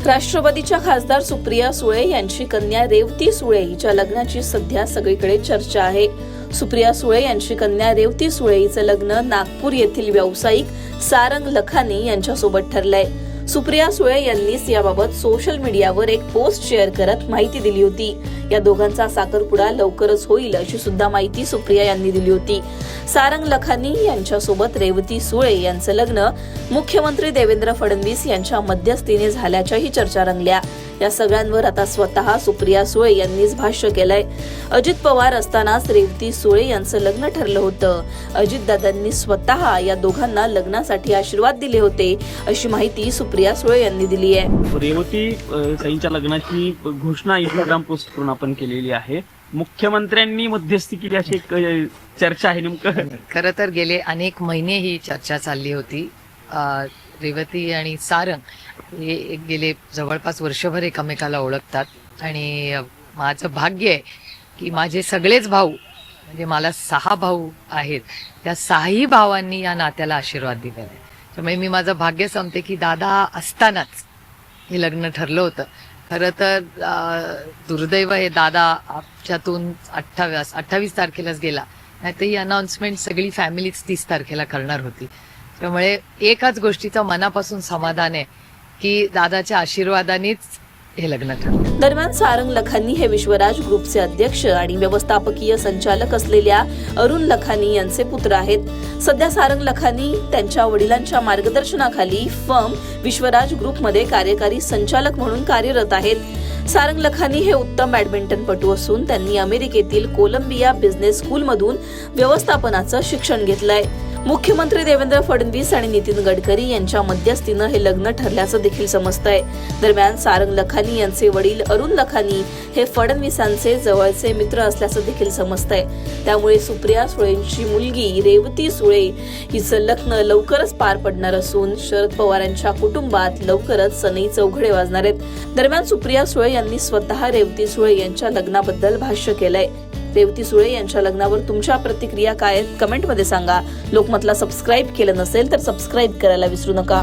राष्ट्रवादीच्या खासदार सुप्रिया सुळे यांची कन्या रेवती सुळे हिच्या लग्नाची सध्या सगळीकडे चर्चा आहे। सुप्रिया सुळे यांची कन्या रेवती सुळे हिचं लग्न नागपूर येथील व्यावसायिक सारंग लखानी यांच्यासोबत ठरलंय। सुप्रिया सुळे यांनीच याबाबत सोशल मीडियावर एक पोस्ट शेअर करत माहिती दिली होती। या दोघांचा साखरपुडा लवकरच होईल अशी सुद्धा माहिती सुप्रिया यांनी दिली होती। सारंग लखानी यांच्यासोबत रेवती सुळे यांचं लग्न मुख्यमंत्री देवेंद्र फडणवीस यांच्या मध्यस्थीने झाल्याच्याही चर्चा रंगल्या। या सगळ्यांवर आता स्वतः सुप्रिया सुळे यांनीच भाष्य केलंय। अजित पवार असतानाच रेवती सुळे यांचं लग्न ठरलं होतं। अजितदादांनी स्वतः या दोघांना लग्नासाठी आशीर्वाद दिले होते अशी माहिती सुप्रिया सुळे यांनी दिली आहे। रेवती ताईंच्या लग्नाची घोषणा इंस्टाग्राम पोस्ट करून आपण केलेली आहे। मुख्यमंत्र्यांनी मध्यस्थी केली अशी एक चर्चा आहे। नेमकं खरं तर गेले अनेक महिने ही चर्चा चालली होती। रेवती आणि सारंग हे गेले जवळपास वर्षभर एकमेकाला ओळखतात आणि माझं भाग्य आहे की माझे सगळेच भाऊ म्हणजे मला 6 भाऊ आहेत, त्या 6ही भावांनी या नात्याला आशीर्वाद दिलेला आहे। त्यामुळे मी माझं भाग्य समते की दादा असतानाच हे लग्न ठरलं होतं। खरं तर दुर्दैव हे दादा आमच्यातून 28 तारखेलाच गेला, नाही तर ही अनाउन्समेंट सगळी फॅमिलीच 30 तारखेला करणार होती। त्यामुळे एकाच गोष्टीचं मनापासून समाधान आहे की दादाच्या आशीर्वादानेच हे लग्न ठरलं। दरम्यान सारंग लखानी हे विश्वराज ग्रुपचे अध्यक्ष आणि व्यवस्थापकीय संचालक असलेल्या अरुण लखानी यांचे पुत्र आहेत। सध्या सारंग लखानी त्यांच्या वडिलांच्या मार्गदर्शनाखाली फर्म विश्वराज ग्रुपमध्ये कार्यकारी संचालक म्हणून कार्यरत आहेत। सारंग लखानी हे उत्तम बॅडमिंटनपटू असून त्यांनी अमेरिकेतील कोलंबिया बिझनेस स्कूलमधून व्यवस्थापनाचं शिक्षण घेतलंय। मुख्यमंत्री देवेंद्र फडणवीस आणि नितीन गडकरी यांच्या मध्यस्थीनं हे लग्न ठरल्याचं देखील समजतंय। दरम्यान सारंग लखानी यांचे वडील अरुण लखानी हे फडणवीसांचे जवळचे मित्र असल्याचं देखील समजतंय। त्यामुळे सुप्रिया सुळेंची मुलगी रेवती सुळे हिचं लग्न लवकरच पार पडणार असून शरद पवारांच्या कुटुंबात लवकरच सनई चौघडे वाजणार आहेत। दरम्यान सुप्रिया सुळे यांनी स्वतः रेवती सुळे यांच्या लग्नाबद्दल भाष्य केलंय। रेवती सुळे यांच्या लग्नावर तुमच्या प्रतिक्रिया काय आहेत कमेंटमध्ये सांगा। लोकमतला सबस्क्राईब केलं नसेल तर सबस्क्राईब करायला विसरू नका।